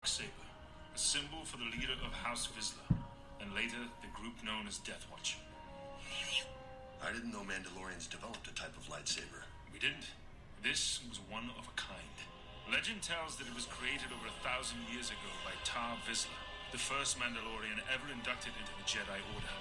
saber, a symbol for the leader of House Vizsla, and later the group known as Death Watch. I didn't know Mandalorians developed a type of lightsaber. We didn't. This was one of a kind. Legend tells that it was created over 1,000 years ago by Vizsla, the first Mandalorian ever inducted into the Jedi Order.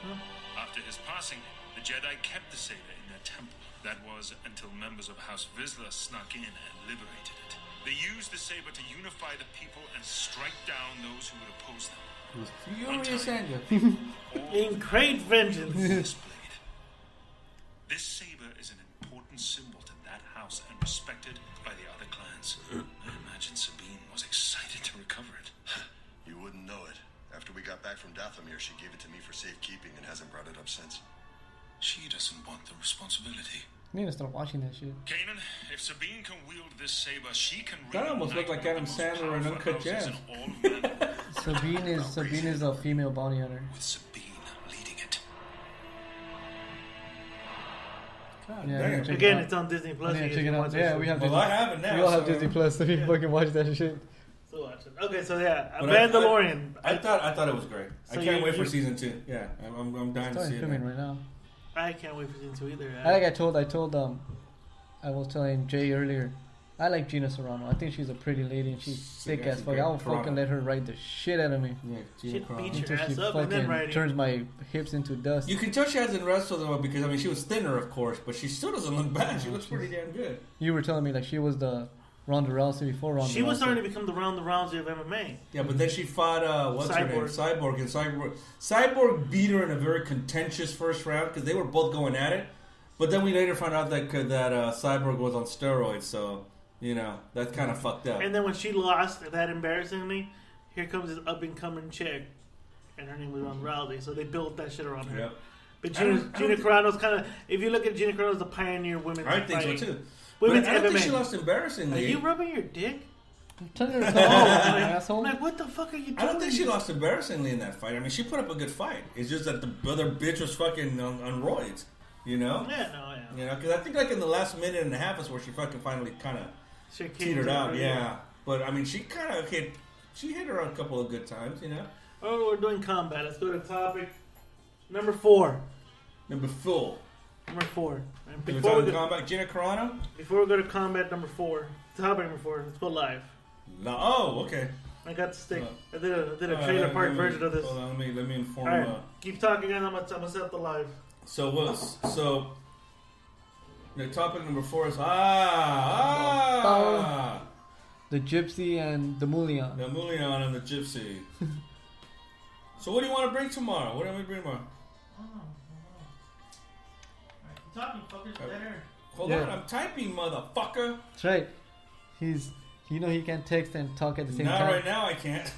After his passing, the Jedi kept the saber in their temple. That was until members of House Vizsla snuck in and liberated it. They used the saber to unify the people and strike down those who would oppose them. Furious anger. In great vengeance. This blade. This saber is an important symbol to that house and respected by the other clans. I imagine Sabine was excited to recover it. You wouldn't know it. After we got back from Dathomir, she gave it to me for safekeeping and hasn't brought it up since. She doesn't want the responsibility. I need to start watching that shit. Kanan, if Sabine can wield this saber, she can. That almost looked like Adam Sandler in Uncut Gems. Sabine is a female bounty hunter. With Sabine leading it. Yeah, Again, it's on Disney Plus. Yeah, check it out. Yeah, we have. Well, Disney. I have it now. We all have so- Disney Plus, so you fucking watch that shit. So watch it. Okay, so yeah, But Mandalorian. I thought it was great. So I can't wait for you- season 2. Yeah, I'm dying to It's see it. filming right now. I can't wait for season 2 either. I was telling Jay earlier, I like Gina Serrano. I think she's a pretty lady and she's thick Yeah, as she's fuck. great. I will Toronto. fucking let her ride the shit out of me Yeah, Gina She'd Carano. beat your until she ass up and then fucking riding. turns my hips into dust. You can tell she hasn't wrestled well because, I mean, she was thinner, of course, but she still doesn't look bad. She looks pretty damn good. You were telling me like she was the Ronda Rousey before Ronda Rousey. She was starting to become the Rousey of MMA. Yeah, but then she fought, what's her name? Cyborg. Cyborg beat her in a very contentious first round because they were both going at it. But then we later found out that Cyborg was on steroids, so, you know, that kind of fucked up. And then when she lost that embarrassingly, here comes this up-and-coming chick, and her name was Ronda Rousey, so they built that shit around her. Yep. But Gina Carano's kind of, if you look at Gina Carano's the pioneer women's I think fighting. so, too. Women's But I don't MMA. think she lost Are embarrassingly. you rubbing your dick? I'm telling her to go, asshole. I'm like, what the fuck are you doing? I don't think she lost embarrassingly in that fight. I mean, she put up a good fight. It's just that the other bitch was fucking on roids, you know? Yeah. You know, because I think like in the last minute and a half is where she fucking finally kind of She came teetered to out, her, yeah. But I mean, she kind of hit her on a couple of good times, you know? Oh, we're doing combat. Let's go to topic number 4. Number 4. Number 4. And We're before we, talking go, combat. Gina Carano? before we go to combat number 4, topic number 4, let's go live. No. Oh, okay. I got the stick. Oh. I did a All right, trailer let park me- version of this. Hold on, let me inform. All right, keep talking, and I'm gonna set the live. So the topic number 4 is The Gypsy and the Mullion. the Mullion and the Gypsy. So what do you want to bring tomorrow? What do we bring tomorrow? Talking fuckers better. Hold Yeah. on, I'm typing, motherfucker. That's right. He can't text and talk at the same Not time. right now, I can't.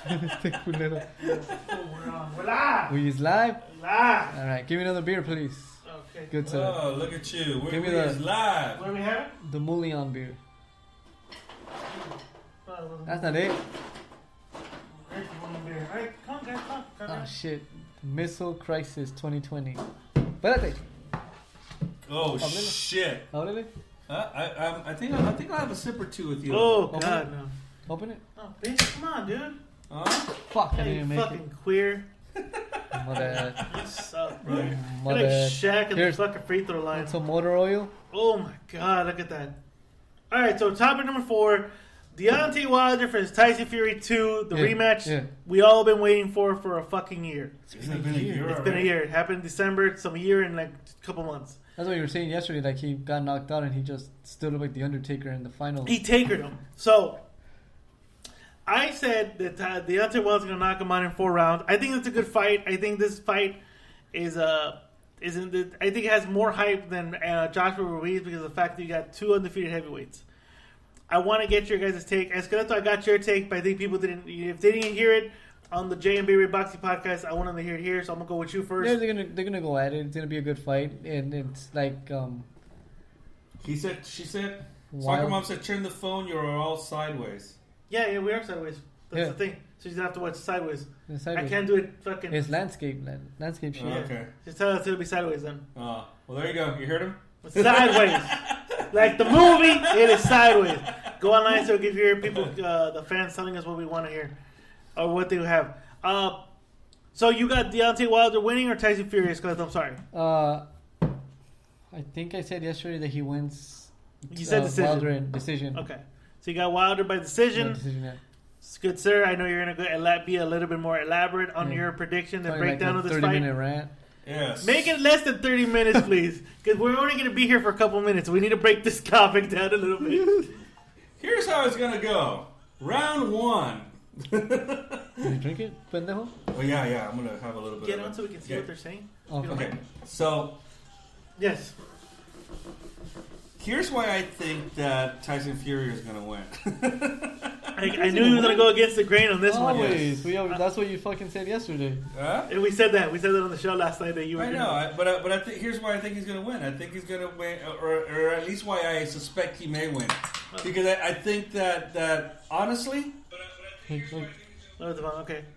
Este culero. We're on. We're live. We is live. Live. All right, give me another beer, please. Okay. Good sir. Oh, look at you. Give me We're the- live. What do we have? The Mullion beer. Oh, That's not it. Alright, come on, guys, come Oh on. shit. Missile Crisis 2020. Espérate. Oh, Ábrele. shit. Ábrele. I think I'll have a sip or two with you. Oh, Open God, it. no. Open it. Oh, bitch, come on, dude. Huh? Fuck, I Hey, didn't you even make fucking queer. it. Mother. You suck, bro. You're Mother. like Shaq at the Here's fucking free throw line. some motor oil. Oh my God, look at that. Alright, so topic number 4. Deontay Wilder versus Tyson Fury 2, the Yeah, rematch yeah. we all been waiting for a fucking year. Hasn't it been a year? It's been a year. It happened in December, some year in like a couple months. That's what you were saying yesterday. Like he got knocked out and he just stood up like the Undertaker in the final. He takered him. So I said that Deontay Wilder's gonna knock him out in 4 rounds. I think it's a good fight. I think this fight is I think it has more hype than Joshua Ruiz because of the fact that you got 2 undefeated heavyweights. I want to get your guys' take. Escaleto, I got your take, but I think people didn't. If they didn't hear it on the J&B Boxing podcast, I want them to hear it here. So I'm gonna go with you first. Yeah, they're gonna go at it. It's gonna be a good fight, and it's like She said. Wild. Soccer mom said, "Turn the phone. You're all sideways." Yeah, we are sideways. That's Yeah. the thing. So she's gonna have to watch sideways. it's I sideways. can't do it fucking. It's landscape shit. Oh, okay. Just tell us it'll be sideways then. Well, there you go. You heard him? Sideways. Like the movie, it is sideways. Go online so we can hear people, the fans telling us what we want to hear or what they have. So you got Deontay Wilder winning or Tyson Fury? Because I'm sorry. I think I said yesterday that he wins. You said decision. Wilder in decision. Okay. So you got Wilder by decision. Yeah, decision, yeah. It's good, sir. I know you're going to be a little bit more elaborate on your prediction and breakdown of this fight. 30-minute rant. Yes. Make it less than 30 minutes, please. Because we're only going to be here for a couple minutes. We need to break this topic down a little bit. Here's how it's going to go. Round 1. Did you drink it, pendejo? Oh, yeah. I'm going to have a little bit Get of on so we can see what they're saying. Okay. So, Yes. here's why I think that Tyson Fury is going to win. I knew you were going to go against the grain on this one. Always. That's what you fucking said yesterday. Huh? And we said that. We said that on the show last night that you were I know, but I think here's why I think he's going to win. I think he's going to win, or at least why I suspect he may win, because I think that honestly, Okay,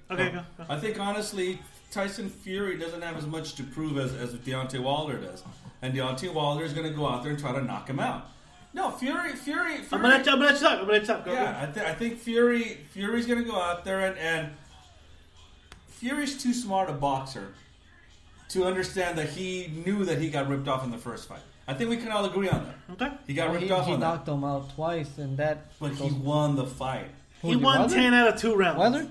go. I think honestly, Tyson Fury doesn't have as much to prove as Deontay Wilder does, and Deontay Wilder is going to go out there and try to knock him out. No, Fury. I'm gonna let you talk. Go. Yeah, I think Fury's going to go out there and Fury's too smart a boxer to understand that he knew that he got ripped off in the first fight. I think we can all agree on that. Okay. He got ripped off on that. He knocked him out twice, and that. But he won the fight. He won Wilder? 10 out of 2 rounds. Wilder?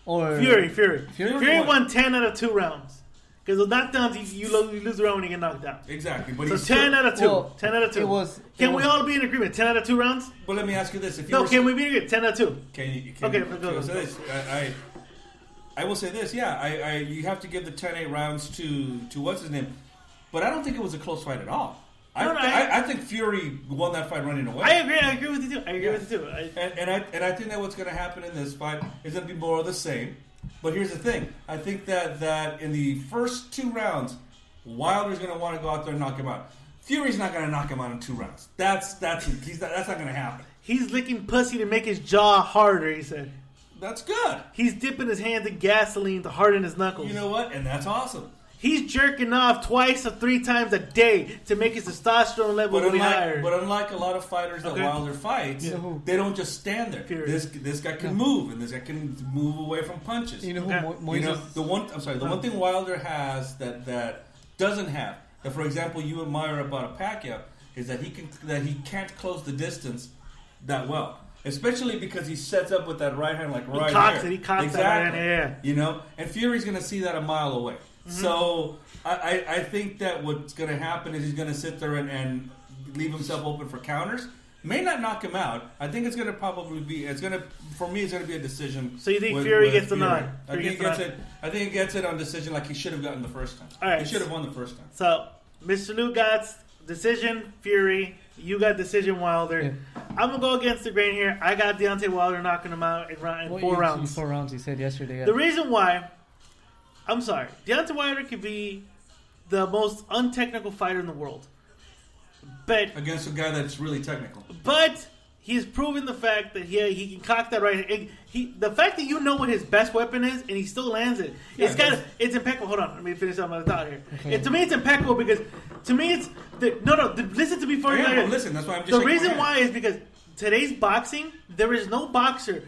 Or Fury. Fury won 10 out of 2 rounds. Because with knockdowns, you lose the round when you get knocked out. Exactly. But So 10 out of 2. Well, 10 out of 2. Can we all be in agreement? 10 out of 2 rounds? But let me ask you this: Can we be in agreement? 10 out of 2. Okay, go. Say this. I will say this. Yeah, you have to give the 10-8 rounds to what's his name, but I don't think it was a close fight at all. I think Fury won that fight running away. I agree with you too. And I think that what's going to happen in this fight is going to be more of the same. But here's the thing: I think that in the first 2 rounds, Wilder's going to want to go out there and knock him out. Fury's not going to knock him out in 2 rounds. That's not going to happen. He's licking pussy to make his jaw harder. He said. That's good. He's dipping his hands in gasoline to harden his knuckles. You know what? And that's awesome. He's jerking off 2 or 3 times a day to make his testosterone level higher. But unlike a lot of fighters that Wilder fights, they don't just stand there. This guy can move, and this guy can move away from punches. You know who the one thing Wilder has that doesn't have, that for example you admire about a Pacquiao, is that he can't close the distance that well. Especially because he sets up with that right hand like right here. He cocks exactly. that right hand, yeah. You know, and Fury's going to see that a mile away. Mm-hmm. So I think that what's going to happen is he's going to sit there and leave himself open for counters. May not knock him out. I think it's going to probably be. For me, it's going to be a decision. So you think Fury gets the nod? I think he gets it on decision like he should have gotten the first time. All right. He should have won the first time. So Mr. Lou got decision Fury. You got decision Wilder. Yeah. I'm going to go against the grain here. I got Deontay Wilder knocking him out in 4 rounds. 4 rounds, you said yesterday. Yeah. The reason why, I'm sorry, Deontay Wilder could be the most untechnical fighter in the world. But against a guy that's really technical. But he's proven the fact that he can cock that right hand. The fact that you know what his best weapon is and he still lands it. It's impeccable. Hold on, let me finish up my thought here. Okay. To me, it's impeccable because to me it's listen to me for listen. That's why I'm just. The reason why is because today's boxing, there is no boxer.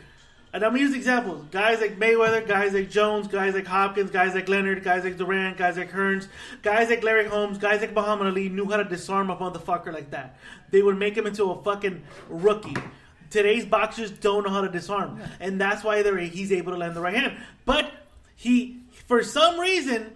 And I'm going to use examples. Guys like Mayweather, guys like Jones, guys like Hopkins, guys like Leonard, guys like Durant, guys like Hearns, guys like Larry Holmes, guys like Muhammad Ali knew how to disarm a motherfucker like that. They would make him into a fucking rookie. Today's boxers don't know how to disarm. Yeah. And that's why he's able to land the right hand. But for some reason,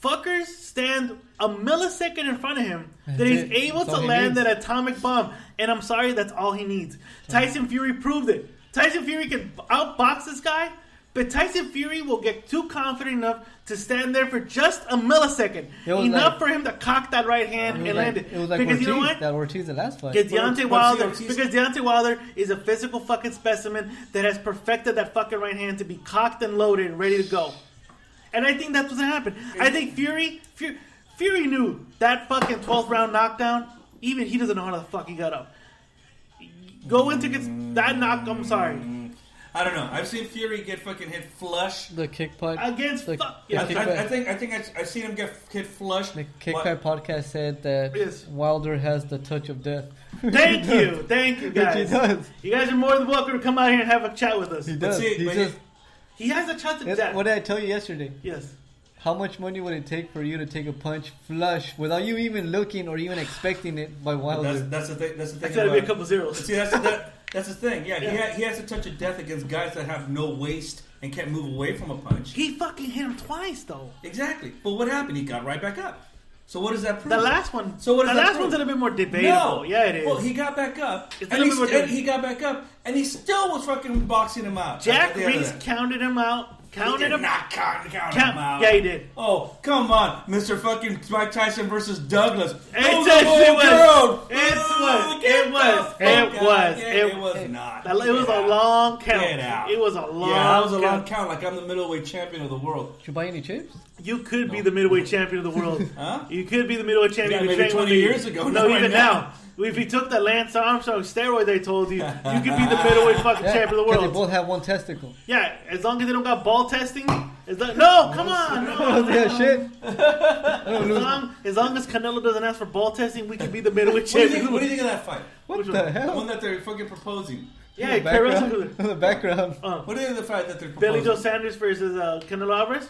fuckers stand a millisecond in front of him that he's able to land that atomic bomb. And I'm sorry, that's all he needs. Tyson Fury proved it. Tyson Fury can outbox this guy, but Tyson Fury will get too confident enough to stand there for just a millisecond. Enough for him to cock that right hand and land it. It was like because Ortiz, you know what? That Ortiz the last fight. Because Deontay Wilder is a physical fucking specimen that has perfected that fucking right hand to be cocked and loaded and ready to go. And I think that's what's going to happen. I think Fury knew that fucking 12th round knockdown, even he doesn't know how the fuck he got up. Go into that knock. I'm sorry. I don't know. I've seen Fury get fucking hit flush. The kick pipe against. I think I've seen him get hit flush. The kick pipe podcast said that Wilder has the touch of death. Thank you, guys. He does. You guys are more than welcome to come out here and have a chat with us. He does. He has a chance of death. What did I tell you yesterday? Yes. How much money would it take for you to take a punch flush without you even looking or even expecting it by Wilder? That's the thing. That's gotta be a couple zeros. See, that's the thing. Yeah, he has to touch a death against guys that have no waist and can't move away from a punch. He fucking hit him twice, though. Exactly. But what happened? He got right back up. So what does that prove? The last one. So what does the that last prove? one's a little bit more debatable. No. Yeah, it is. Well, he got back up. He got back up, and he still was fucking boxing him out. Jack Reese counted him out. He did not count him out. Yeah, he did. Oh, come on, Mr. fucking Mike Tyson versus Douglas. It was not. It was a long count. Get out. It was a long. Yeah, that was a long count. Like I'm the middleweight champion of the world. Did you buy any chips? You could be the middleweight champion of the world. Huh? You could be the middleweight champion. Yeah, maybe 20 years ago. No, even now. If you took the Lance Armstrong steroid they told you, you could be the middleweight fucking champion of the world. They both have one testicle. Yeah, as long as they don't got ball testing. No, come on. No. Yeah, shit. As long as Canelo doesn't ask for ball testing, we can be the middleweight What do champion. you think of that fight? What the hell? The one that they're fucking proposing. Yeah, In the background. What do you think of the fight that they're proposing? Billy Joe Sanders versus Canelo Alvarez.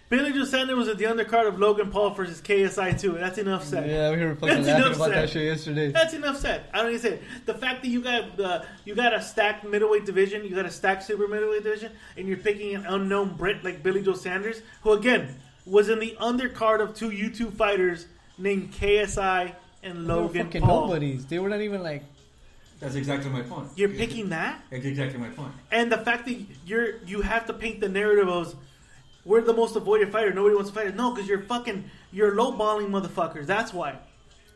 Billy Joe Sanders was at the undercard of Logan Paul versus KSI 2. That's enough said. Yeah, we were fucking laughing about that shit yesterday. That's enough said. I don't even say it. The fact that you got a stacked middleweight division, you got a stacked super middleweight division, and you're picking an unknown Brit like Billy Joe Sanders, who again was in the undercard of two YouTube fighters named KSI and Logan fucking Paul. nobodies. They were not even like. That's exactly my point. You're picking that? That's exactly my point. And the fact that you have to paint the narrative of we're the most avoided fighter. Nobody wants to fight us. No, because you're lowballing motherfuckers. That's why.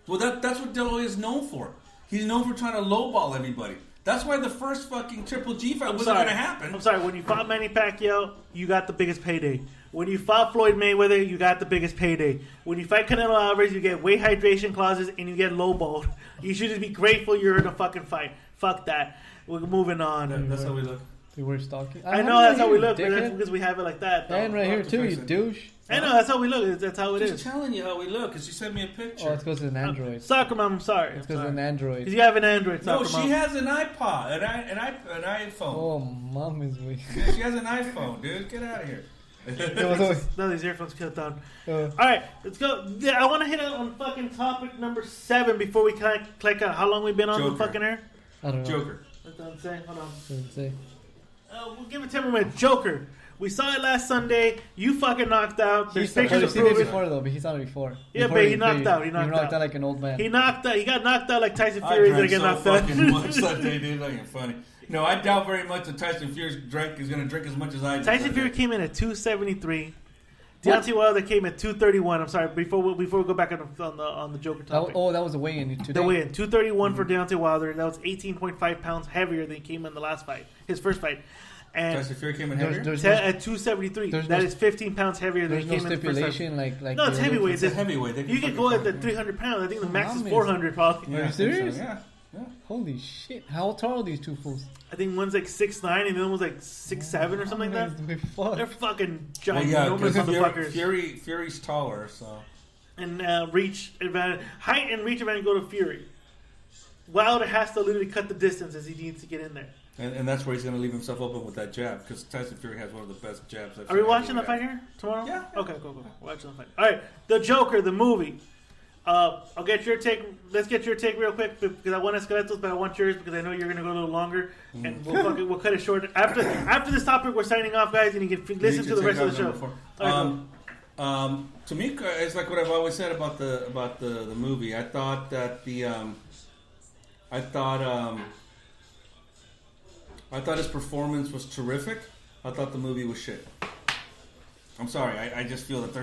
Well, that's what De La Hoya is known for. He's known for trying to lowball everybody. That's why the first fucking Triple G fight wasn't going to happen. I'm sorry. When you fought Manny Pacquiao, you got the biggest payday. When you fought Floyd Mayweather, you got the biggest payday. When you fight Canelo Alvarez, you get weight hydration clauses and you get lowballed. You should just be grateful you're in a fucking fight. Fuck that. We're moving on. That's how we look. They were stalking. I know that's how we look, but dickhead. that's because we have it like that. Though. And right here too, you douche. I know that's how we look. That's how it is. Just telling you how we look because you sent me a picture. Oh, it's because it's an Android. Soccer mom, I'm sorry. It's because it's an Android. Because you have an Android. No, Soccer she mom. has an iPod, an iPhone. Oh, mom is weak. Yeah, she has an iPhone, dude. Get out of here. None of these earphones cut down. All right, let's go. Yeah, I want to hit on fucking topic number 7 before we kind of click out. How long we been on the fucking air? I don't know. Joker. That's what I'm saying. Hold on. Doesn't say. We'll give it 10 minutes. Joker. We saw it last Sunday. You fucking knocked out. There's pictures of seen it proof. before though, but he saw it before. Yeah, Before but he knocked out. He knocked out like an old man. He knocked out. He got knocked out like Tyson I Fury. drank Get so knocked out. fucking much that day, dude. That ain't funny. No, I doubt very much that Tyson Fury is going to drink as much as I do. Tyson Fury came in at 273. Deontay Wilder came at 231. I'm sorry. Before we go back on the Joker topic. That was a weigh-in today. The weigh-in 231 for Deontay Wilder. That was 18.5 pounds heavier than he came in the last fight, his first fight. And Tyson Fury came in heavier? At 273. That is 15 pounds heavier than he came in the first fight. Stipulation like no, it's heavyweight. It's heavyweight. You can go at the 300 pounds. I think the max is 400 probably. Are you serious? So, yeah. Holy shit! How tall are these two fools? I think one's like 6'9" and the other one's like 6'7" or something like that. They're fucking ginormous motherfuckers. Fury's taller, so. And reach advantage, height and reach advantage go to Fury. Wilder has to literally cut the distance as he needs to get in there. And that's where he's going to leave himself open with that jab because Tyson Fury has one of the best jabs. Are we watching the fight here tomorrow? Yeah. Okay, cool. Watching the fight. All right, The Joker, the movie. I'll get your take. Let's get your take real quick because I want Escaletos, but I want yours because I know you're going to go a little longer, and we'll cut it short. After this topic, we're signing off, guys, and you can listen to the rest of the show. To me, it's like what I've always said about the movie. I thought that I thought his performance was terrific. I thought the movie was shit. I'm sorry. I just feel that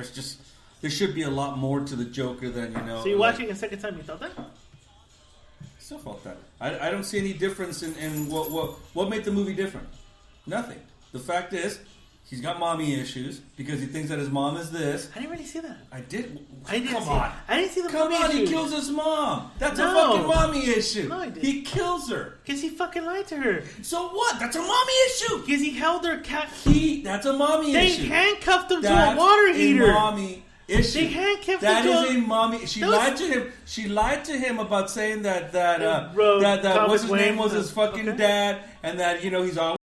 there should be a lot more to the Joker than, you know. So you're watching a second time, you thought that? Still felt that. I don't see any difference in what made the movie different. Nothing. The fact is, he's got mommy issues because he thinks that his mom is this. I didn't really see that. I did. I didn't see the Come mommy on, issues. he kills his mom. That's a fucking mommy issue. No, I didn't. He kills her. Because he fucking lied to her. So what? That's a mommy issue. Because he held her cat. That's a mommy issue. They handcuffed him to a water heater. Is she? They handcuffed That him is to a mommy. She Those- lied to him. She lied to him about saying that Bro, what's his Thomas name was Wayne, his fucking okay. dad, and that he's always